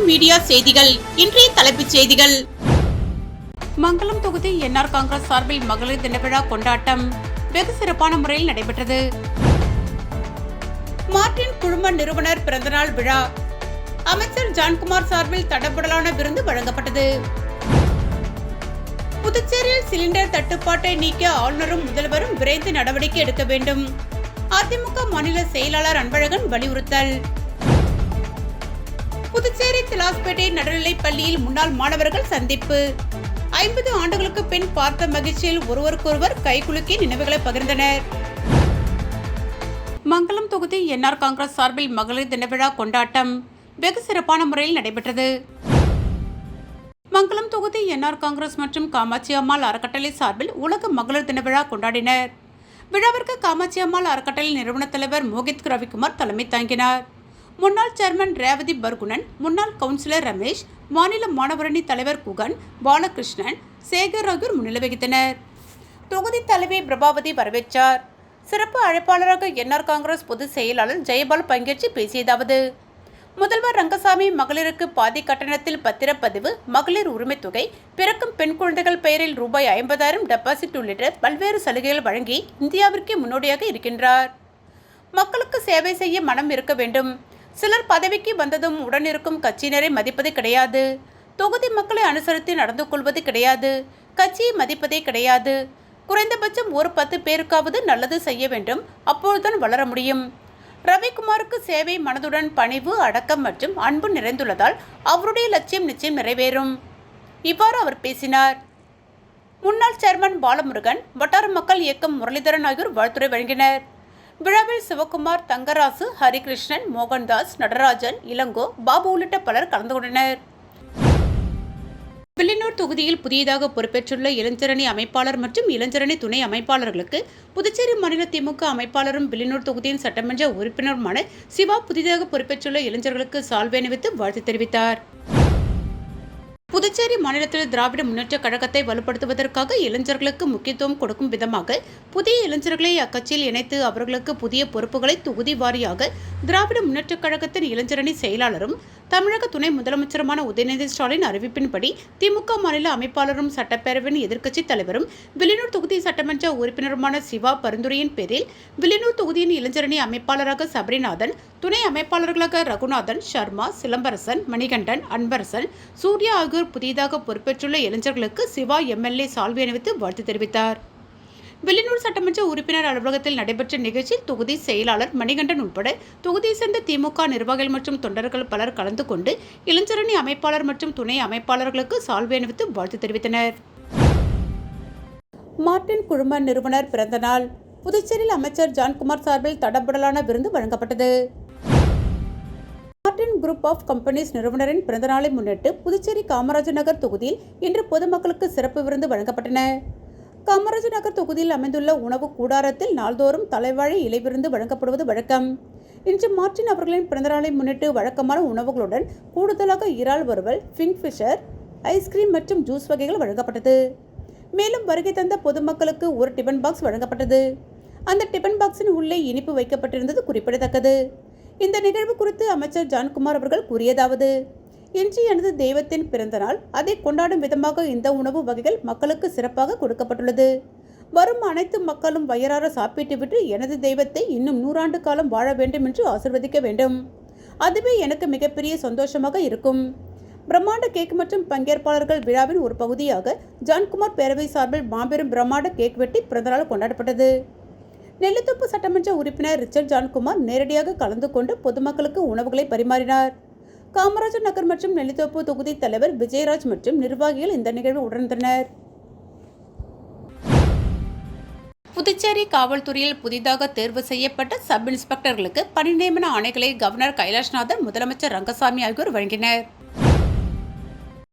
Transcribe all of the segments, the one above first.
Media செய்திகள். இன்றைய தலைப்புச் செய்திகள். மங்கலம் தொகுதி என்ஆர் காங்கிரஸ் சார்பில் மகளிர் தின விழா கொண்டாட்டம் வெகு சிறப்பான முறையில் நடைபெற்றது. மார்டின் குழும நிறுவனர் பிறந்தநாள் விழா அமைச்சர் ஜான்குமார் சார்பில் தடபுடலான விருந்து வழங்கப்பட்டது. புதுச்சேரியில் சிலிண்டர் தட்டுப்பாட்டை நீக்க ஆளுநரும் முதல்வரும் விரைந்து நடவடிக்கை எடுக்க வேண்டும். அதிமுக மாநில செயலாளர் அன்பழகன் வலியுறுத்தல். புதுச்சேரி திலாஸ்பேட்டை நடுநிலைப் பள்ளியில் முன்னாள் மாணவர்கள் சந்திப்பு. 50 ஆண்டுகளுக்கு பின் பார்த்த மகிழ்ச்சியில் ஒருவருக்கொருவர் கைகுலுக்கி நினைவுகளை பகிர்ந்தனர். மங்கலம் தொகுதி என்ஆர் காங்கிரஸ் சார்பில் மகளிர் தின விழா கொண்டாட்டம் வெகு சிறப்பான முறையில் நடைபெற்றது. மங்கலம் தொகுதி என்ஆர் காங்கிரஸ் மற்றும் காமாட்சி அம்மாள் அறக்கட்டளை சார்பில் உலக மகளிர் தின விழா கொண்டாடினர். விழாவிற்கு காமாட்சி அம்மாள் அறக்கட்டளை நிறுவன தலைவர் மோகித் ரவிக்குமார் தலைமை தாங்கினார். முன்னாள் சேர்மன் ரேவதி பர்குணன், முன்னாள் கவுன்சிலர் ரமேஷ், மாநில மாணவரணி தலைவர் குகன், பாலகிருஷ்ணன், சேகர் ஆகியோர் முன்னிலை வகித்தனர். தொகுதி தலைவி பிரபாவதி வரவேற்றார். சிறப்பு அழைப்பாளராக என்ஆர் காங்கிரஸ் பொதுச் செயலாளர் ஜெயபால் பங்கேற்று பேசியதாவது: முதல்வர் ரங்கசாமி மகளிருக்கு பாதி கட்டணத்தில் பத்திரப்பதிவு, மகளிர் உரிமை தொகை, பிறக்கும் பெண் குழந்தைகள் பெயரில் ரூபாய் 50,000 டெபாசிட் உள்ளிட்ட பல்வேறு சலுகைகள் வழங்கி இந்தியாவிற்கே முன்னோடியாக இருக்கின்றார். மக்களுக்கு சேவை செய்ய மனம் இருக்க வேண்டும். சிலர் பதவிக்கு வந்ததும் உடனிருக்கும் கட்சியினரை மதிப்பது கிடையாது. தொகுதி மக்களை அனுசரித்து நடந்து கொள்வது கிடையாது. கட்சியை மதிப்பதே கிடையாது. குறைந்தபட்சம் ஒரு 10 பேருக்காவது நல்லது செய்ய வேண்டும். அப்பொழுதுதான் வளர முடியும். ரவிக்குமாருக்கு சேவை மனதுடன் பணிவு, அடக்கம் மற்றும் அன்பு நிறைந்துள்ளதால் அவருடைய லட்சியம் நிச்சயம் நிறைவேறும். இவ்வாறு அவர் பேசினார். முன்னாள் சேர்மன் பாலமுருகன், வட்டார மக்கள் இயக்கம் முரளிதரன் ஆகியோர் வாழ்த்துரை வழங்கினர். விழாவில் சிவகுமார், தங்கராசு, ஹரிகிருஷ்ணன், மோகன்தாஸ், நடராஜன், இளங்கோ, பாபு உள்ளிட்ட பலர் கலந்து கொண்டனர். வில்லியனூர் தொகுதியில் புதியதாக பொறுப்பேற்றுள்ள இளைஞரணி அமைப்பாளர் மற்றும் இளைஞரணி துணை அமைப்பாளர்களுக்கு புதுச்சேரி மாநில திமுக அமைப்பாளரும் வில்லியனூர் தொகுதியின் சட்டமன்ற உறுப்பினருமான சிவா புதிதாக பொறுப்பேற்றுள்ள இளைஞர்களுக்கு சால்வை அணிவித்து வாழ்த்து தெரிவித்தார். புதுச்சேரி மாநிலத்தில் திராவிட முன்னேற்ற கழகத்தை வலுப்படுத்துவதற்காக இளைஞர்களுக்கு முக்கியத்துவம் கொடுக்கும் விதமாக புதிய இளைஞர்களை அக்கட்சியில் இணைத்து அவர்களுக்கு புதிய பொறுப்புகளை தொகுதி வாரியாக திராவிட முன்னேற்ற கழகத்தின் இளைஞரணி செயலாளரும் தமிழக துணை முதலமைச்சருமான உதயநிதி ஸ்டாலின் அறிவிப்பின்படி திமுக மாநில அமைப்பாளரும் சட்டப்பேரவையின் எதிர்க்கட்சித் தலைவரும் வில்லியனூர் தொகுதி சட்டமன்ற உறுப்பினருமான சிவா பரிந்துரையின் பேரில் வில்லியனூர் தொகுதியின் இளைஞரணி அமைப்பாளராக சபரிநாதன், துணை அமைப்பாளர்களாக ரகுநாதன், சர்மா, சிலம்பரசன், மணிகண்டன், அன்பரசன், சூர்யா ஆகியோர் புதிதாக பொறுப்பேற்றுள்ள இளைஞர்களுக்கு சிவா எம்எல்ஏ சால்வை அணிவித்து வாழ்த்து தெரிவித்தார். வில்லியனூர் சட்டமன்ற உறுப்பினர் அலுவலகத்தில் நடைபெற்ற நிகழ்ச்சியில் தொகுதி செயலாளர் மணிகண்டன் உட்பட தொகுதியை சேர்ந்த திமுக நிர்வாகிகள் மற்றும் தொண்டர்கள் பலர் கலந்து கொண்டு இளைஞரணி அமைப்பாளர் மற்றும் துணை அமைப்பாளர்களுக்கு சால்வை அணிவித்து வாழ்த்து தெரிவித்தனர். மார்டின் குழும நிறுவனர் பிறந்தநாள் புதுச்சேரியில் அமைச்சர் ஜான்குமார் சார்பில் தடபுடலான விருந்து வழங்கப்பட்டது. மார்டின் குரூப் ஆஃப் கம்பெனிஸ் நிறுவனரின் பிறந்தநாளை முன்னிட்டு புதுச்சேரி காமராஜர் நகர் தொகுதியில் இன்று பொதுமக்களுக்கு சிறப்பு விருந்து வழங்கப்பட்டன. காமராஜர் நகர் தொகுதியில் அமைந்துள்ள உணவு கூடாரத்தில் நாள்தோறும் தலைவாழை இலை விருந்து வழங்கப்படுவது வழக்கம். இன்று மார்டின் அவர்களின் பிறந்தநாளை முன்னிட்டு வழக்கமான உணவுகளுடன் கூடுதலாக இறால் வறுவல், கிங்ஃபிஷர், ஐஸ்கிரீம் மற்றும் ஜூஸ் வகைகள் வழங்கப்பட்டது. மேலும் வருகை தந்த பொதுமக்களுக்கு ஒரு டிபன் பாக்ஸ் வழங்கப்பட்டது. அந்த டிபன் பாக்ஸின் உள்ளே இனிப்பு வைக்கப்பட்டிருந்தது குறிப்பிடத்தக்கது. இந்த நிகழ்வு குறித்து அமைச்சர் ஜான்குமார் அவர்கள் கூறியதாவது: இன்று எனது தெய்வத்தின் பிறந்தநாள். அதை கொண்டாடும் விதமாக இந்த உணவு வகைகள் மக்களுக்கு சிறப்பாக கொடுக்கப்பட்டுள்ளது. வரும் அனைத்து மக்களும் வயிறார சாப்பிட்டுவிட்டு எனது தெய்வத்தை இன்னும் 100 ஆண்டு காலம் வாழ வேண்டும் என்று ஆசீர்வதிக்க வேண்டும். அதுவே எனக்கு மிகப்பெரிய சந்தோஷமாக இருக்கும். பிரம்மாண்ட கேக் மற்றும் பங்கேற்பாளர்கள் விழாவின் ஒரு பகுதியாக ஜான்குமார் பேரவை சார்பில் மாபெரும் பிரம்மாண்ட கேக் வெட்டி பிறந்தநாள் கொண்டாடப்பட்டது. நெல்லித்தோப்பு சட்டமன்ற உறுப்பினர் ரிச்சர்ட் ஜான்குமார் நேரடியாக கலந்து கொண்டு பொதுமக்களுக்கு உணவுகளை பரிமாறினார். காமராஜர் நகர் மற்றும் நெல்லித்தோப்பு தொகுதி தலைவர் விஜயராஜ் மற்றும் நிர்வாகிகள் இந்த நிகழ்வு உடனிருந்தனர். புதுச்சேரி காவல்துறையில் புதிதாக தேர்வு செய்யப்பட்ட சப் இன்ஸ்பெக்டர்களுக்கு பணி நியமன ஆணைகளை கவர்னர் கைலாஷ்நாதன், முதலமைச்சர் ரங்கசாமி ஆகியோர் வழங்கினர்.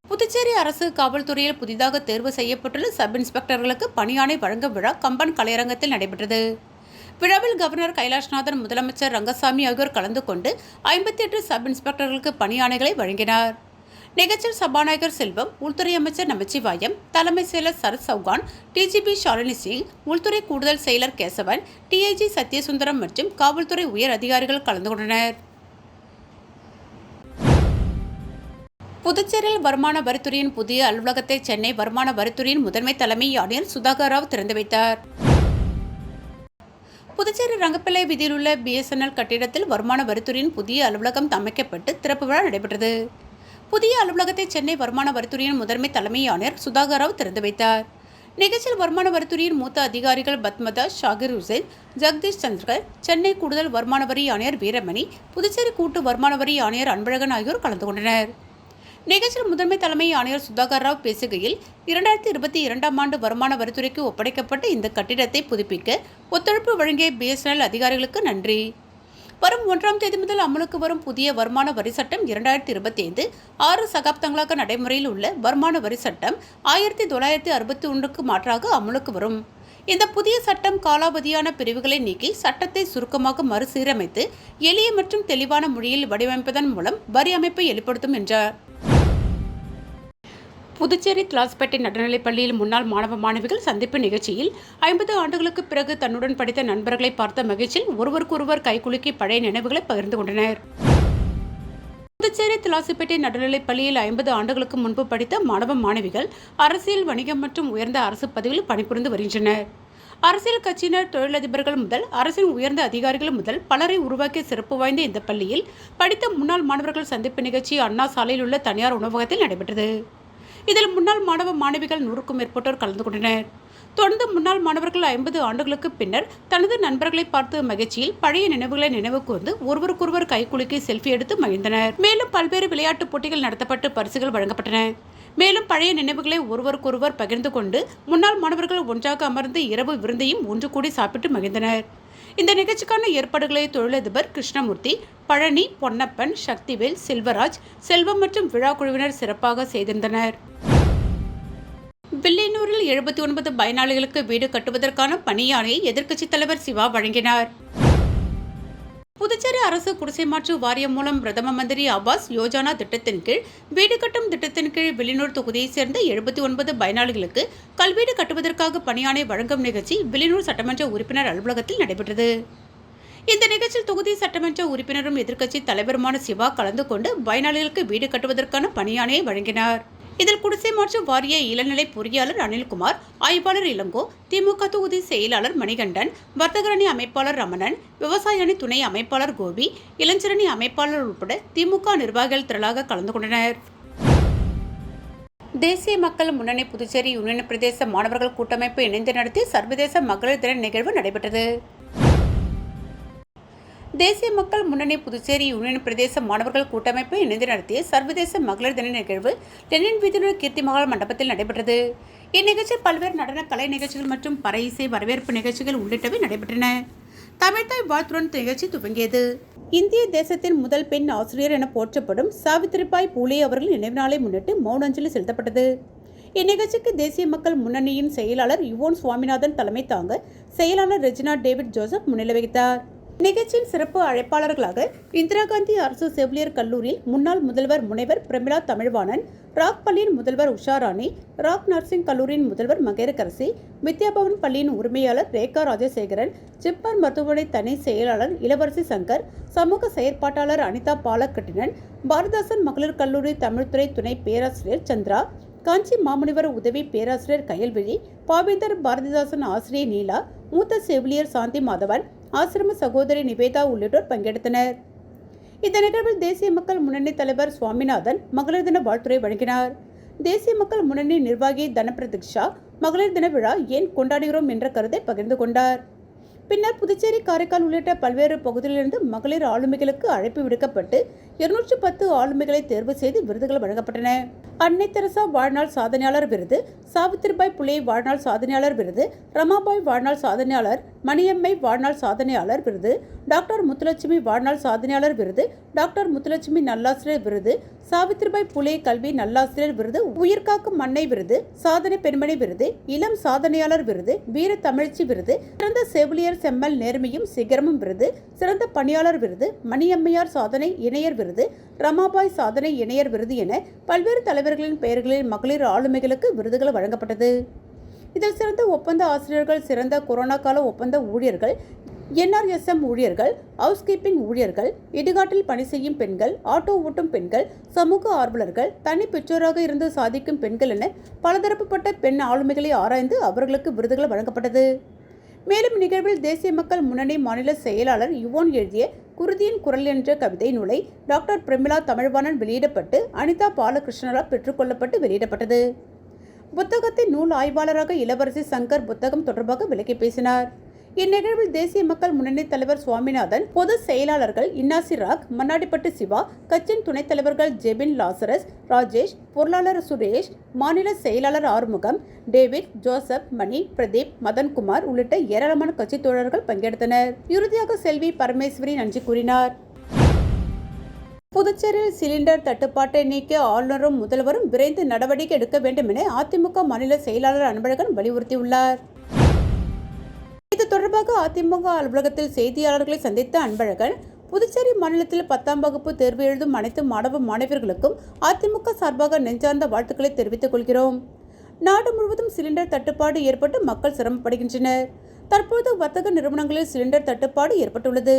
புதுச்சேரி அரசு காவல்துறையில் புதிதாக தேர்வு செய்யப்பட்டுள்ள சப் இன்ஸ்பெக்டர்களுக்கு பணியாணை வழங்கும் விழா கம்பன் கலையரங்கத்தில் நடைபெற்றது. விழாவில் கவர்னர் கைலாஷ்நாதன், முதலமைச்சர் ரங்கசாமி ஆகியோர் கலந்து கொண்டு 58 சப் இன்ஸ்பெக்டர்களுக்கு பணியாணைகளை வழங்கினார். நிகழ்ச்சியில் சபாநாயகர் செல்வம், உள்துறை அமைச்சர் நமச்சிவாயம், தலைமை செயலர் சரத் சௌகான், டிஜிபி ஷாலினி சிங், உள்துறை கூடுதல் செயலர் கேசவன், டிஐஜி சத்யசுந்தரம் மற்றும் காவல்துறை உயர் அதிகாரிகள் கலந்து கொண்டனர். புதுச்சேரியில் வருமான வரித்துறையின் புதிய அலுவலகத்தை சென்னை வருமான வரித்துறையின் முதன்மை தலைமை ஆணையர் சுதாகர் ராவ் திறந்து வைத்தார். புதுச்சேரி ரங்கப்பிள்ளை வீதியில் உள்ள BSNL கட்டிடத்தில் வருமான வரித்துறையின் புதிய அலுவலகம் அமைக்கப்பட்டு திறப்பு விழா நடைபெற்றது. புதிய அலுவலகத்தை சென்னை வருமான வரித்துறையின் முதன்மை தலைமை ஆணையர் சுதாகர் ராவ் திறந்து வைத்தார். நிகழ்ச்சியில் வருமான வரித்துறையின் மூத்த அதிகாரிகள் பத்மதாஸ், ஷாகிர் ஹுசைன், ஜெகதீஷ் சந்திரகர், சென்னை கூடுதல் வருமான வரி ஆணையர் வீரமணி, புதுச்சேரி கூட்டு வருமான வரி ஆணையர் அன்பழகன் ஆகியோர் கலந்து கொண்டனர். நிகழ்ச்சியில் முதன்மை தலைமை ஆணையர் சுதாகர் ராவ் பேசுகையில் 2022ஆம் ஆண்டு வருமான வரித்துறைக்கு ஒப்படைக்கப்பட்ட இந்த கட்டிடத்தை புதுப்பிக்க ஒத்துழைப்பு வழங்கிய BSNL அதிகாரிகளுக்கு நன்றி. வரும் 1ஆம் தேதி முதல் அமலுக்கு வரும் புதிய வருமான வரி சட்டம் 2025 6 சகாப்தங்களாக நடைமுறையில் உள்ள வருமான வரி சட்டம் 1961க்கு மாற்றாக அமலுக்கு வரும். இந்த புதிய சட்டம் காலாவதியான பிரிவுகளை நீக்கி சட்டத்தை சுருக்கமாக மறுசீரமைத்து எளிய மற்றும் தெளிவான மொழியில் வடிவமைப்பதன் மூலம் வரி அமைப்பை எளிப்படுத்தும் என்றார். புதுச்சேரி திலாஸ்பேட்டை நடுநிலைப் பள்ளியில் முன்னாள் மாணவ மாணவிகள் சந்திப்பு நிகழ்ச்சியில் 50 ஆண்டுகளுக்கு பிறகு தன்னுடன் படித்த நண்பர்களை பார்த்த மகிழ்ச்சியில் ஒருவருக்கொருவர் கைகுலுக்கி பழைய நினைவுகளை பகிர்ந்து கொண்டனர். புதுச்சேரி திலாசுப்பேட்டை நடுநிலைப் பள்ளியில் 50 ஆண்டுகளுக்கு முன்பு படித்த மாணவ மாணவிகள் அரசியல், வணிகம் மற்றும் உயர்ந்த அரசு பதவியில் பணிபுரிந்து வருகின்றனர். அரசியல் கட்சியினர், தொழிலதிபர்கள் முதல் அரசின் உயர்ந்த அதிகாரிகள் முதல் பலரை உருவாக்கிய சிறப்பு வாய்ந்த இந்த பள்ளியில் படித்த முன்னாள் மாணவர்கள் சந்திப்பு நிகழ்ச்சி அண்ணா சாலையில் உள்ள தனியார் உணவகத்தில் நடைபெற்றது. இதில் முன்னாள் மாணவ மாணவிகள் 100க்கும் மேற்பட்டோர் கலந்து கொண்டனர். தொடர்ந்து முன்னாள் மாணவர்கள் 50 ஆண்டுகளுக்கு பின்னர் தனது நண்பர்களை பார்த்து மகிழ்ச்சியில் பழைய நினைவுகளை நினைவு கூர்ந்து ஒருவருக்கொருவர் கைகுலுக்கி செல்ஃபி எடுத்து மகிழ்ந்தனர். மேலும் பல்வேறு விளையாட்டுப் போட்டிகள் நடத்தப்பட்டு பரிசுகள் வழங்கப்பட்டன. மேலும் பழைய நினைவுகளை ஒருவருக்கொருவர் பகிர்ந்து கொண்டு முன்னாள் மாணவர்கள் ஒன்றாக அமர்ந்து இரவு விருந்தையும் ஒன்று கூடி சாப்பிட்டு மகிழ்ந்தனர். இந்த நிகழ்ச்சிக்கான ஏற்பாடுகளை தொழிலதிபர் கிருஷ்ணமூர்த்தி, பழனி, பொன்னப்பன், சக்திவேல், செல்வராஜ், செல்வம் மற்றும் விழா குழுவினர் சிறப்பாக செய்திருந்தனர். வில்லியனூரில் 79 பயனாளிகளுக்கு வீடு கட்டுவதற்கான பணியாணையை எதிர்க்கட்சித் தலைவர் சிவா வழங்கினார். புதுச்சேரி அரசு குடிசை மாற்று வாரியம் மூலம் பிரதம மந்திரி ஆவாஸ் யோஜனா திட்டத்தின் கீழ் வீடு கட்டும் திட்டத்தின் கீழ் வில்லியனூர் தொகுதியைச் சேர்ந்த 79 பயனாளிகளுக்கு கல்வீடு கட்டுவதற்காக பணியாணை வழங்கும் நிகழ்ச்சி வில்லியனூர் சட்டமன்ற உறுப்பினர் அலுவலகத்தில் நடைபெற்றது. இந்த நிகழ்ச்சியில் தொகுதி சட்டமன்ற உறுப்பினரும் எதிர்க்கட்சி தலைவருமான சிவா கலந்து கொண்டு பயனாளிகளுக்கு வீடு கட்டுவதற்கான பணியாணையை வழங்கினார். இதில் குடிசை மாற்று வாரிய இளநிலை பொறியாளர் அனில்குமார், ஆய்வாளர் இளங்கோ, திமுக தொகுதி செயலாளர் மணிகண்டன், வர்த்தகரணி அமைப்பாளர் ரமணன், விவசாய அணி துணை அமைப்பாளர் கோபி, இளைஞரணி அமைப்பாளர் உட்பட திமுக நிர்வாகிகள் திரளாக கலந்து கொண்டனர். தேசிய மக்கள் முன்னணி புதுச்சேரி யூனியன் பிரதேச மாணவர்கள் கூட்டமைப்பு இணைந்து நடத்திய சர்வதேச மகளிர் தின நிகழ்வு நடைபெற்றது. தேசிய மக்கள் முன்னணி புதுச்சேரி யூனியன் பிரதேச மாணவர்கள் கூட்டமைப்பு இணைந்து நடத்திய சர்வதேச மகளிர் தின நிகழ்வு லெனின் வீதியில் கீர்த்தி மகால் மண்டபத்தில் நடைபெற்றது. இந்நிகழ்ச்சியில் பல்வேறு நடன கலை நிகழ்ச்சிகள் மற்றும் பறை இசை வரவேற்பு நிகழ்ச்சிகள் உள்ளிட்டவை நடைபெற்றன. தமிழ்தாய் வாழ்த்துடன் நிகழ்ச்சி துவங்கியது. இந்திய தேசத்தின் முதல் பெண் ஆசிரியர் என போற்றப்படும் சாவித்திரிபாய் பூலே அவர்கள் நினைவு நாளை முன்னிட்டு மௌன அஞ்சலி செலுத்தப்பட்டது. இந்நிகழ்ச்சிக்கு தேசிய மக்கள் முன்னணியின் செயலாளர் யுவோன் சுவாமிநாதன் தலைமை தாங்க செயலாளர் ரெஜினா டேவிட் ஜோசப் முன்னிலை வகித்தார். நிகழ்ச்சியின் சிறப்பு அழைப்பாளர்களாக இந்திரா காந்தி அரசு செவிலியர் கல்லூரியில் முன்னாள் முதல்வர் முனைவர் பிரமிளா தமிழ்வாணன், ராக் பள்ளியின் முதல்வர் உஷாராணி, ராக் நர்சிங் கல்லூரியின் முதல்வர் மகேரகரசி, வித்யாபவன் பள்ளியின் உரிமையாளர் ரேகா ராஜசேகரன், ஜிப்மர் மருத்துவமனை தனி செயலாளர் இளவரசி சங்கர், சமூக செயற்பாட்டாளர் அனிதா பாலக்கட்டினன், பாரதிதாசன் மகளிர் கல்லூரி தமிழ்துறை துணை பேராசிரியர் சந்திரா, காஞ்சி மாமுனிவர் உதவி பேராசிரியர் கயல்விழி, பாவேந்தர் பாரதிதாசன் ஆசிரியை நீலா, மூத்த செவிலியர் சாந்தி மாதவன், ஆசிரம சகோதரி நிவேதா உள்ளிட்டோர் பங்கெடுத்தனர். இந்த நிகழ்வில் தேசிய மக்கள் முன்னணி தலைவர் சுவாமிநாதன் மகளிர் தின வாழ்த்துரை வழங்கினார். தேசிய மக்கள் முன்னணி நிர்வாகி தனப்பிரதிக்ஷா மகளிர் தின விழா ஏன் கொண்டாடுகிறோம் என்ற கருத்தை பகிர்ந்து கொண்டார். பின்னர் புதுச்சேரி, காரைக்கால் உள்ளிட்ட பல்வேறு பகுதிகளிலிருந்து மகளிர் ஆளுமைகளுக்கு அழைப்பு விடுக்கப்பட்டு 210 ஆளுமைகளை தேர்வு செய்து விருதுகள் வழங்கப்பட்டன. அன்னை தெரசா வாழ்நாள் சாதனையாளர் விருது, சாவித்திரிபாய் புலே வாழ்நாள் சாதனையாளர் விருது, ரமாபாய் வாழ்நாள் சாதனையாளர், மணியம்மை வாழ்நாள் சாதனையாளர் விருது, டாக்டர் முத்துலட்சுமி வாழ்நாள் சாதனையாளர் விருது, டாக்டர் முத்துலட்சுமி நல்லாசிரியர் விருது, சாவித்திரிபாய் புலே கல்வி நல்லாசிரியர் விருது, உயிர்காக்கும் மண்ணை விருது, சாதனை பெண்மணி விருது, இளம் சாதனையாளர் விருது, வீர தமிழ்ச்சி விருது, சிறந்த செவிலியர் செம்மல் நேர்மையும் சிகரமும் விருது, சிறந்த பணியாளர் விருது, மணியம்மையார் சாதனை இணையர் விருது, ரமாபாய் சாதனை இணையர் விருது என பல்வேறு தலைவர்களின் பெயர்களில் மகளிர் ஆளுமைகளுக்கு விருதுகள் வழங்கப்பட்டது. இதில் சிறந்த ஒப்பந்த ஆசிரியர்கள், சிறந்த கொரோனா கால ஒப்பந்த ஊழியர்கள், NRSM ஊழியர்கள், ஹவுஸ் கீப்பிங் ஊழியர்கள், இடுகாட்டில் பணி செய்யும் பெண்கள், ஆட்டோ ஓட்டும் பெண்கள், சமூக ஆர்வலர்கள், தனி பெற்றோராக இருந்து சாதிக்கும் பெண்கள் என பலதரப்பட்ட பெண் ஆளுமைகளை ஆராய்ந்து அவர்களுக்கு விருதுகள் வழங்கப்பட்டது. மேலும் நிகழ்வில் தேசிய மக்கள் முன்னணி மாநில செயலாளர் யுவோன் எழுதிய குருதியின் குரல் என்ற கவிதை நூலை டாக்டர் பிரமிளா தமிழ்வாணன் வெளியிடப்பட்டு அனிதா பாலகிருஷ்ணரால் பெற்றுக்கொள்ளப்பட்டு வெளியிடப்பட்டது. புத்தகத்தின் நூல் ஆய்வாளராக இளவரசி சங்கர் புத்தகம் தொடர்பாக விளக்கி பேசினார். இந்நிகழ்வில் தேசிய மக்கள் முன்னணி தலைவர் சுவாமிநாதன், பொது செயலாளர்கள் இன்னாசி ராக், மண்ணாடிப்பட்டு சிவா, கட்சியின் துணைத் தலைவர்கள் ஜெபின் லாசரஸ், ராஜேஷ், பொருளாளர் சுரேஷ், மாநில செயலாளர் ஆறுமுகம், டேவிட், ஜோசப், மணி, பிரதீப், மதன்குமார் உள்ளிட்ட ஏராளமான கட்சி தோழர்கள் பங்கெடுத்தனர். இறுதியாக செல்வி பரமேஸ்வரி நன்றி கூறினார். புதுச்சேரியில் சிலிண்டர் தட்டுப்பாட்டை நீக்க ஆளுநரும் முதல்வரும் விரைந்து நடவடிக்கை எடுக்க வேண்டும் என அதிமுக மாநில செயலாளர் அன்பழகன் வலியுறுத்தியுள்ளார். இது தொடர்பாக அதிமுக அலுவலகத்தில் செய்தியாளர்களை சந்தித்த அன்பழகன், புதுச்சேரி மாநிலத்தில் 10ஆம் வகுப்பு தேர்வு எழுதும் அனைத்து மாணவ மாணவியர்களுக்கும் அதிமுக சார்பாக நெஞ்சார்ந்த வாழ்த்துக்களை தெரிவித்துக் கொள்கிறோம். நாடு முழுவதும் சிலிண்டர் தட்டுப்பாடு ஏற்பட்டு மக்கள் சிரமப்படுகின்றனர். தற்போது வர்த்தக நிறுவனங்களில் சிலிண்டர் தட்டுப்பாடு ஏற்பட்டுள்ளது.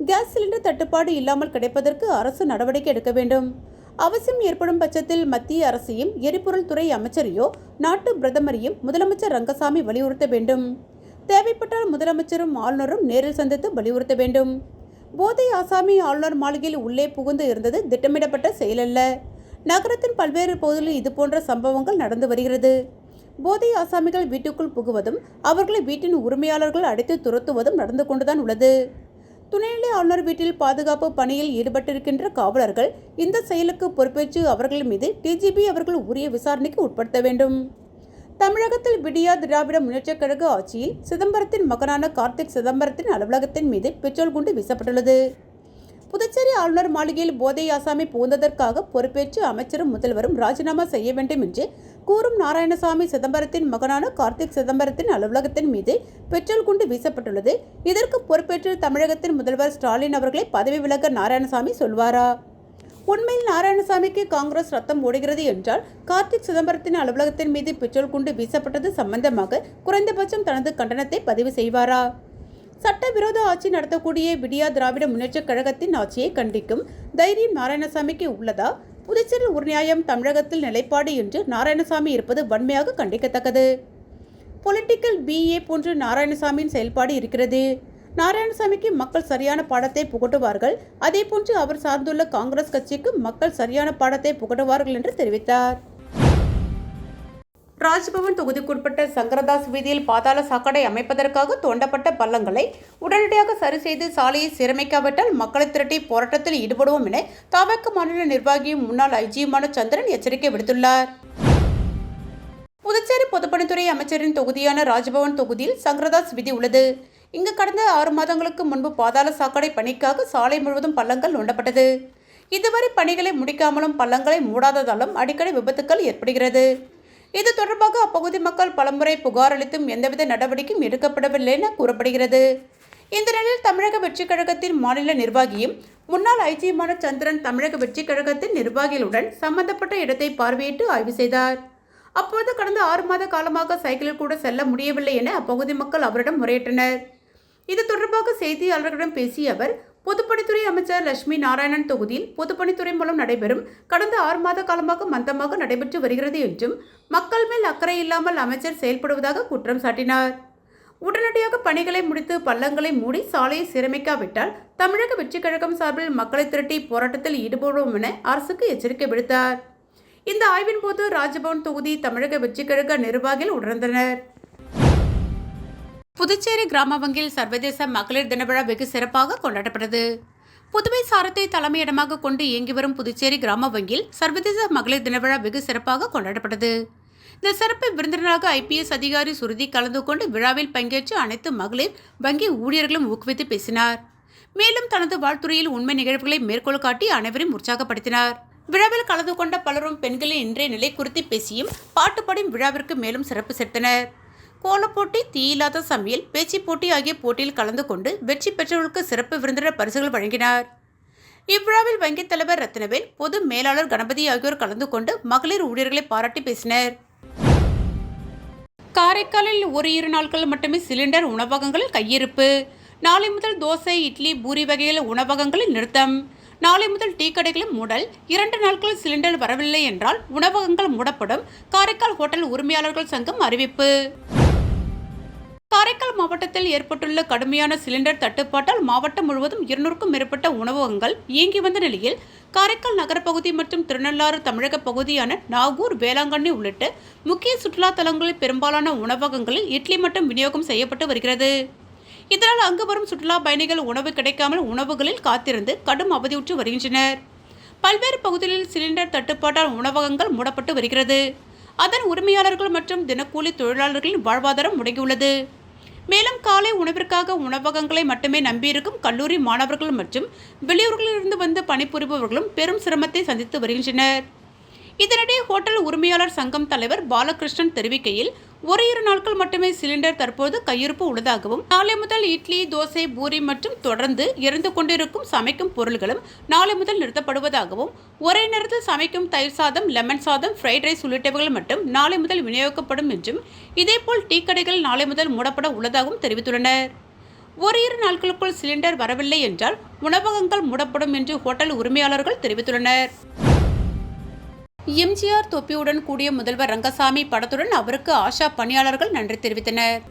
கேஸ் சிலிண்டர் தட்டுப்பாடு இல்லாமல் கிடைப்பதற்கு அரசு நடவடிக்கை எடுக்க வேண்டும். அவசியம் ஏற்படும் பட்சத்தில் மத்திய அரசையும் எரிபொருள் துறை அமைச்சரையோ நாட்டு பிரதமரையும் முதலமைச்சர் ரங்கசாமி வலியுறுத்த வேண்டும். தேவைப்பட்டால் முதலமைச்சரும் ஆளுநரும் நேரில் சந்தித்து வலியுறுத்த வேண்டும். போதை ஆசாமி ஆளுநர் மாளிகையில் உள்ளே புகுந்து இருந்தது திட்டமிடப்பட்ட செயலல்ல. நகரத்தின் பல்வேறு பகுதிகளில் இதுபோன்ற சம்பவங்கள் நடந்து வருகிறது. போதை ஆசாமிகள் வீட்டுக்குள் புகுவதும் அவர்களை வீட்டின் உரிமையாளர்கள் அடைத்து துரத்துவதும் நடந்து கொண்டுதான் உள்ளது. துணைநிலை ஆளுநர் வீட்டில் பாதுகாப்பு பணியில் ஈடுபட்டிருக்கின்ற காவலர்கள் இந்த செயலுக்கு பொறுப்பேற்று அவர்கள் மீது டிஜிபி அவர்கள் உரிய விசாரணைக்கு உட்படுத்த வேண்டும். தமிழகத்தில் விடியா திராவிட முன்னேற்றக் கழக ஆட்சியில் சிதம்பரத்தின் மகனான கார்த்திக் சிதம்பரத்தின் அலுவலகத்தின் மீது பெட்ரோல் குண்டு வீசப்பட்டுள்ளது. புதுச்சேரி ஆளுநர் மாளிகையில் போதை ஆசாமி புகுந்ததற்காக பொறுப்பேற்று அமைச்சரும் முதல்வரும் ராஜினாமா செய்ய வேண்டும் என்று கூறும் நாராயணசாமி சிதம்பரத்தின் மகனான கார்த்திக் சிதம்பரத்தின் அலுவலகத்தின் மீது பெட்ரோல் குண்டு வீசப்பட்டுள்ளது. இதற்கு பொறுப்பேற்று தமிழகத்தின் முதல்வர் ஸ்டாலின் அவர்களை பதவி விலக நாராயணசாமி சொல்வாரா? உண்மையில் நாராயணசாமிக்கு காங்கிரஸ் ரத்தம் ஓடுகிறது என்றால் கார்த்திக் சிதம்பரத்தின் அலுவலகத்தின் மீது பெட்ரோல் குண்டு வீசப்பட்டது சம்பந்தமாக குறைந்தபட்சம் தனது கண்டனத்தை பதிவு செய்வாரா? சட்டவிரோத ஆட்சி நடத்தக்கூடிய விடியா திராவிட முன்னேற்றக் கழகத்தின் ஆட்சியை கண்டிக்கும் தைரியம் நாராயணசாமிக்கு உள்ளதா? புதுச்சேரி ஒரு நியாயம், தமிழகத்தில் நிலைப்பாடு என்று நாராயணசாமி இருப்பது வன்மையாக கண்டிக்கத்தக்கது. பொலிட்டிக்கல் BA போன்று நாராயணசாமியின் செயல்பாடு இருக்கிறது. நாராயணசாமிக்கு மக்கள் சரியான பாடத்தை புகட்டுவார்கள். அதேபோன்று அவர் சார்ந்துள்ள காங்கிரஸ் கட்சிக்கு மக்கள் சரியான பாடத்தை புகட்டுவார்கள் என்று தெரிவித்தார். ராஜ்பவன் தொகுதிக்குட்பட்ட சங்கரதாஸ் வீதியில் பாதாள சாக்கடை அமைப்பதற்காக தோண்டப்பட்ட பள்ளங்களை உடனடியாக சரி செய்து சாலையை சீரமைக்காவிட்டால் மக்களை திரட்டி போராட்டத்தில் ஈடுபடுவோம் என தவிக மாநில நிர்வாகியும் முன்னாள் IGயுமான சந்திரன் எச்சரிக்கை விடுத்துள்ளார். புதுச்சேரி பொதுப்பணித்துறை அமைச்சரின் தொகுதியான ராஜ்பவன் தொகுதியில் சங்கரதாஸ் வீதி உள்ளது. இங்கு கடந்த 6 மாதங்களுக்கு முன்பு பாதாள சாக்கடை பணிக்காக சாலை முழுவதும் பள்ளங்கள் நோண்டப்பட்டது. இதுவரை பணிகளை முடிக்காமலும் பள்ளங்களை மூடாததாலும் அடிக்கடி விபத்துக்கள் ஏற்படுகிறது. இது தொடர்பாக அப்பகுதி மக்கள் பலமுறை புகார் அளித்தும் எந்தவித நடவடிக்கையும் எடுக்கப்படவில்லை என கூறப்படுகிறது. இந்த நிலையில் தமிழக வெற்றிக் கழகத்தின் மாநில நிர்வாகியும் முன்னாள் IGயுமான சந்திரன் தமிழக வெற்றிக் கழகத்தின் நிர்வாகிகளுடன் சம்பந்தப்பட்ட இடத்தை பார்வையிட்டு ஆய்வு செய்தார். அப்போது கடந்த 6 மாத காலமாக சைக்கிளில் கூட செல்ல முடியவில்லை என அப்பகுதி மக்கள் அவரிடம் முறையிட்டனர். இது தொடர்பாக செய்தியாளர்களிடம் பேசிய அவர், பொதுப்பணித்துறை அமைச்சர் லட்சுமி நாராயணன் தொகுதியில் பொதுப்பணித்துறை மூலம் நடைபெறும் கடந்த 6 மாத காலமாக மந்தமாக நடைபெற்று வருகிறது என்றும் மக்கள் மேல் அக்கறை இல்லாமல் அமைச்சர் செயல்படுவதாக குற்றம் சாட்டினார். உடனடியாக பணிகளை முடித்து பள்ளங்களை மூடி சாலையை சீரமைக்காவிட்டால் தமிழக வெற்றிக் கழகம் சார்பில் மக்களை திரட்டி போராட்டத்தில் ஈடுபடுவோம் என அரசுக்கு எச்சரிக்கை விடுத்தார். இந்த ஆய்வின் போது ராஜ்பவன் தொகுதி தமிழக வெற்றிக் கழக நிர்வாகிகள் உணர்ந்தனர். புதுச்சேரி கிராம வங்கியில் சர்வதேச மகளிர் தின விழா வெகு சிறப்பாக கொண்டாடப்பட்டது. புதுவை சாரத்தை தலைமையிடமாக கொண்டு இயங்கி வரும் புதுச்சேரி கிராம வங்கியில் சர்வதேச மகளிர் தின விழா வெகு சிறப்பாக கொண்டாடப்பட்டது. இந்த சிறப்பு விருந்தினராக IPS அதிகாரி சுருதி கலந்து கொண்டு விழாவில் பங்கேற்று அனைத்து மகளிர் வங்கி ஊழியர்களும் ஊக்குவித்து பேசினார். மேலும் தனது வாழ்த்துறையில் உண்மை நிகழ்வுகளை மேற்கோள் காட்டி அனைவரையும் உற்சாகப்படுத்தினார். விழாவில் கலந்து கொண்ட பலரும் பெண்களின் இன்றைய நிலை குறித்து பேசியும் பாட்டு பாடும் விழாவிற்கு மேலும் சிறப்பு சேர்த்தனர். கோலப்போட்டி, தீயில்லாத சமையல், பேச்சு போட்டி ஆகிய போட்டியில் கலந்து கொண்டு வெற்றி பெற்றவர்களுக்கு சிறப்பு விருந்தினர் பரிசுகள் வழங்கினார். இவ்விழாவில் வங்கித் தலைவர் ரத்னவேல், பொது மேலாளர் கணபதி ஆகியோர் கலந்து கொண்டு மகளிர் ஊழியர்களை பாராட்டி பேசினர். காரைக்காலில் 1-2 நாட்கள் மட்டுமே சிலிண்டர் உணவகங்களில் கையிருப்பு. நாளை முதல் தோசை, இட்லி, பூரி வகையில் உணவகங்களில் நிறுத்தம். நாளை முதல் டீ கடைகளும் மூடல். 2 நாட்கள் சிலிண்டர் வரவில்லை என்றால் உணவகங்கள் மூடப்படும். காரைக்கால் ஹோட்டல் உரிமையாளர்கள் சங்கம் அறிவிப்பு. காரைக்கால் மாவட்டத்தில் ஏற்பட்டுள்ள கடுமையான சிலிண்டர் தட்டுப்பாட்டால் மாவட்டம் முழுவதும் 200க்கும் மேற்பட்ட உணவகங்கள் இயங்கி வந்த நிலையில் காரைக்கால் நகரப்பகுதி மற்றும் திருநள்ளாறு தமிழக பகுதியான நாகூர், வேளாங்கண்ணி உள்ளிட்ட முக்கிய சுற்றுலா தலங்களில் பெரும்பாலான உணவகங்களில் இட்லி மட்டும் விநியோகம் செய்யப்பட்டு வருகிறது. இதனால் அங்கு வரும் சுற்றுலா பயணிகள் உணவு கிடைக்காமல் உணவுகளில் காத்திருந்து கடும் அவதியுற்று வருகின்றனர். பல்வேறு பகுதிகளில் சிலிண்டர் தட்டுப்பாட்டால் உணவகங்கள் மூடப்பட்டு வருகிறது. அதன் உரிமையாளர்கள் மற்றும் தினக்கூலி தொழிலாளர்களின் வாழ்வாதாரம் முடங்கியுள்ளது. மேலும் காலை உணவிற்காக உணவகங்களை மட்டுமே நம்பியிருக்கும் கல்லூரி மாணவர்கள் மற்றும் வெளியூர்களிலிருந்து வந்து பணிபுரிபவர்களும் பெரும் சிரமத்தை சந்தித்து வருகின்றனர். இதனிடையே ஹோட்டல் உரிமையாளர் சங்கம் தலைவர் பாலகிருஷ்ணன் தெரிவிக்கையில், 1-2 நாட்கள் மட்டுமே சிலிண்டர் தற்போது கையிருப்பு உள்ளதாகவும், நாளை முதல் இட்லி, தோசை, பூரி மற்றும் தொடர்ந்து இறந்து கொண்டிருக்கும் சமைக்கும் பொருட்களும் நாளை முதல் நிறுத்தப்படுவதாகவும், ஒரே நேரத்தில் சமைக்கும் தயிர் சாதம், லெமன் சாதம், ஃப்ரைட் ரைஸ் உள்ளிட்டவைகள் மட்டும் நாளை முதல் விநியோகிக்கப்படும் என்றும், இதேபோல் டீ கடைகள் நாளை முதல் மூடப்பட உள்ளதாகவும் தெரிவித்துள்ளனர். 1-2 நாட்களுக்குள் சிலிண்டர் வரவில்லை என்றால் உணவகங்கள் மூடப்படும் என்று ஹோட்டல் உரிமையாளர்கள் தெரிவித்துள்ளனர். எம்ஜிஆர் தொப்பியுடன் கூடிய முதல்வர் ரங்கசாமி படத்துடன் அவருக்கு ஆஷா பணியாளர்கள் நன்றி தெரிவித்தனர்.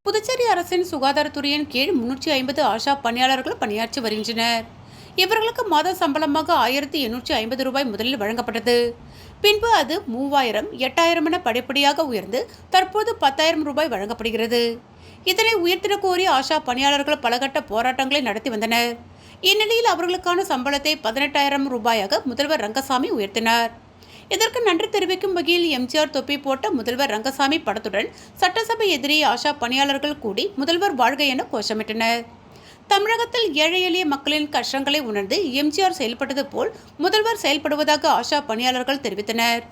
புதுச்சேரி அரசின் சுகாதாரத்துறையின் கீழ் 350 ஆஷா பணியாளர்கள் பணியாற்றி வருகின்றனர். இவர்களுக்கு மாத சம்பளமாக 1850 ரூபாய் முதலில் வழங்கப்பட்டது. பின்பு அது 3000, 8000 என படிப்படியாக உயர்ந்து தற்போது 10,000 ரூபாய் வழங்கப்படுகிறது. இதனை உயர்த்திட கோரி ஆஷா பணியாளர்கள் பலகட்ட போராட்டங்களை நடத்தி வந்தனர். இந்நிலையில் அவர்களுக்கான சம்பளத்தை 18,000 ரூபாயாக முதல்வர் ரங்கசாமி உயர்த்தினார். இதற்கு நன்றி தெரிவிக்கும் வகையில் எம்ஜிஆர் தொப்பி போட்ட முதல்வர் ரங்கசாமி படத்துடன் சட்டசபை எதிரே ஆஷா பணியாளர்கள் கூடி முதல்வர் வாழ்க என கோஷமிட்டனர். தமிழகத்தில் ஏழை எளிய மக்களின் கஷ்டங்களை உணர்ந்து எம்ஜிஆர் செயல்பட்டது போல் முதல்வர் செயல்படுவதாக ஆஷா பணியாளர்கள் தெரிவித்தனர்.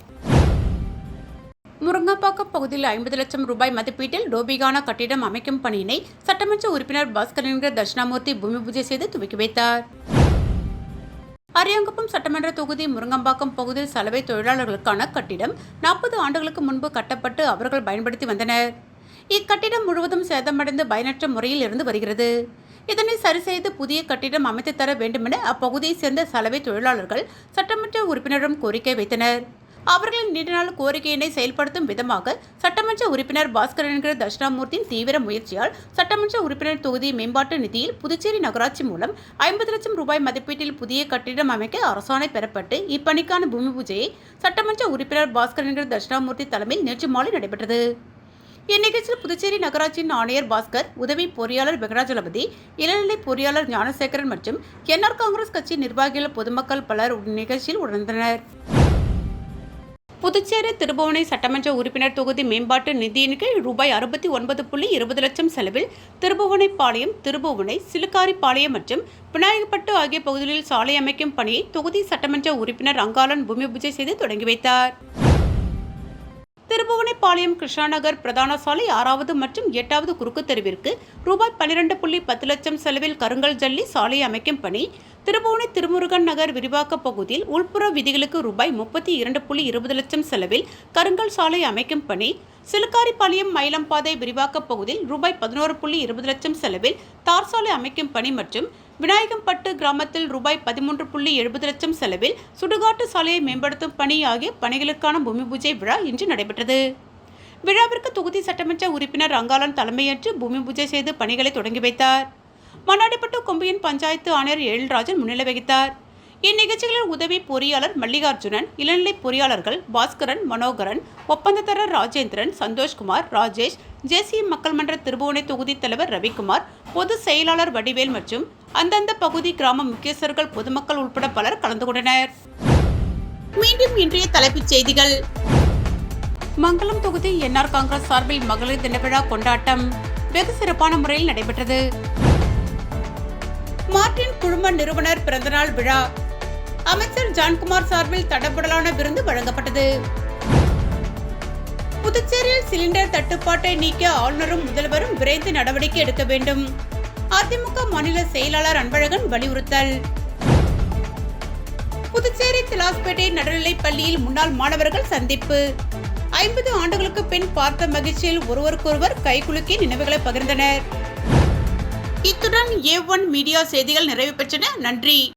முருங்கப்பாக்கம் பகுதியில் 50 லட்சம் ரூபாய் மதிப்பீட்டில் டோபிகானா கட்டிடம் அமைக்கும் பணியினை சட்டமன்ற உறுப்பினர் பாஸ்கர் என்கிற தட்சிணாமூர்த்தி பூமி பூஜை செய்து துவக்கி வைத்தார். அரியாங்குப்பம் சட்டமன்ற தொகுதி முருங்கம்பாக்கம் பகுதியில் சலவை தொழிலாளர்களுக்கான கட்டிடம் 40 ஆண்டுகளுக்கு முன்பு கட்டப்பட்டு அவர்கள் பயன்படுத்தி வந்தனர். இக்கட்டிடம் முழுவதும் சேதமடைந்து பயனற்ற முறையில் இருந்து வருகிறது. இதனை சரி செய்து புதிய கட்டிடம் அமைத்து தர வேண்டுமென அப்பகுதியைச் சேர்ந்த சலவை தொழிலாளர்கள் சட்டமன்ற உறுப்பினரிடம் கோரிக்கை வைத்தனர். அவர்களின் நீண்டநாள் கோரிக்கையினை செயல்படுத்தும் விதமாக சட்டமன்ற உறுப்பினர் பாஸ்கர் என்கிற தட்சிணாமூர்த்தியின் தீவிர முயற்சியால் சட்டமன்ற உறுப்பினர் தொகுதி மேம்பாட்டு நிதியில் புதுச்சேரி நகராட்சி மூலம் 50 லட்சம் ரூபாய் மதிப்பீட்டில் புதிய கட்டிடம் அமைக்க அரசாணை பெறப்பட்டு இப்பணிக்கான பூமி பூஜையை சட்டமன்ற உறுப்பினர் பாஸ்கர் என்கிற தட்சிணாமூர்த்தி தலைமையில் நேற்று மாலை நடைபெற்றது. இந்நிகழ்ச்சியில் புதுச்சேரி நகராட்சியின் ஆணையர் பாஸ்கர், உதவி பொறியாளர் வெங்கடாஜலபதி, இளநிலை பொறியாளர் ஞானசேகரன் மற்றும் என்ஆர் காங்கிரஸ் கட்சி நிர்வாகிகள், பொதுமக்கள் பலர் நிகழ்ச்சியில் உணர்ந்தனர். புதுச்சேரி திருபுவனை சட்டமன்ற உறுப்பினர் தொகுதி மேம்பாட்டு நிதியின் கீழ் ரூபாய் 69.20 லட்சம் செலவில் திருபுவனைப்பாளையம், திருபுவனை, சிலுக்காரிப்பாளையம் மற்றும் விநாயகப்பட்டு ஆகிய பகுதிகளில் சாலை அமைக்கும் பணியை தொகுதி சட்டமன்ற உறுப்பினர் அங்காளன் பூமி பூஜை செய்து தொடங்கி வைத்தார். திருபுவனைப்பாளையம் கிருஷ்ணா நகர் பிரதான சாலை 6வது மற்றும் 8வது குறுக்கு தெருவிற்கு ரூபாய் 12.10 லட்சம் செலவில் கருங்கல் ஜல்லி சாலை அமைக்கும் பணி, திருபுவனை திருமுருகன் நகர் விரிவாக்க பகுதியில் உள்புற விதிகளுக்கு ரூபாய் 32.20 லட்சம் செலவில் கருங்கல் சாலை அமைக்கும் பணி, சிலுக்காரிப்பாளையம் மயிலம்பாதை விரிவாக்க பகுதியில் ரூபாய் 11.20 லட்சம் செலவில் தார் சாலை அமைக்கும் பணி மற்றும் விநாயகம்பட்டு கிராமத்தில் ரூபாய் 13.70 லட்சம் செலவில் சுடுகாட்டு சாலையை மேம்படுத்தும் பணி ஆகிய பணிகளுக்கான பூமி பூஜை விழா இன்று நடைபெற்றது. விழாவிற்கு தொகுதி சட்டமன்ற உறுப்பினர் அங்காளன் தலைமையேற்று பூமி பூஜை செய்து பணிகளை தொடங்கி வைத்தார். மண்ணாடிப்பட்டு கொம்பியன் பஞ்சாயத்து ஆணையர் எழில்ராஜன் முன்னிலை வகித்தார். இந்நிகழ்ச்சிகளில் உதவி பொறியாளர் மல்லிகார்ஜுனன், இளநிலை பொறியாளர்கள் பாஸ்கரன், மனோகரன், ஒப்பந்ததாரர் ராஜேந்திரன், சந்தோஷ்குமார், ராஜேஷ், ஜேசிஎம் மக்கள் மன்ற திருபுவனை தொகுதி தலைவர் ரவிக்குமார், பொது செயலாளர் வடிவேல் மற்றும் அந்தந்த பகுதி கிராம முக்கியஸ்தர்கள், பொதுமக்கள் உட்பட பலர் கலந்து கொண்டனர். மீண்டும் இன்றைய தலைப்புச் செய்திகள். மங்கலம் தொகுதி என்ஆர் காங்கிரஸ் சார்பில் மகளிர் தின விழா கொண்டாட்டம் வெகு சிறப்பான முறையில் நடைபெற்றது. மார்டின் குழும நிறுவனர் பிறந்தநாள் விழா அமைச்சர் ஜான்குமார் சார்பில் தடபுடலான விருந்து வழங்கப்பட்டது. புதுச்சேரியில் சிலிண்டர் தட்டுப்பாட்டை நீக்க ஆளுநரும் முதல்வரும் விரைந்து நடவடிக்கை எடுக்க வேண்டும். அதிமுக மாநில செயலாளர் அன்பழகன் வலியுறுத்தல். புதுச்சேரி திலாஸ்பேட்டை நடுநிலைப் பள்ளியில் முன்னாள் மாணவர்கள் சந்திப்பு. 50 ஆண்டுகளுக்கு பின் பார்த்த மகிழ்ச்சியில் ஒருவருக்கொருவர் கைகுலுக்கி நினைவுகளை பகிர்ந்தனர். இத்துடன் A1 மீடியா செய்திகள் நிறைவு பெற்றன. நன்றி.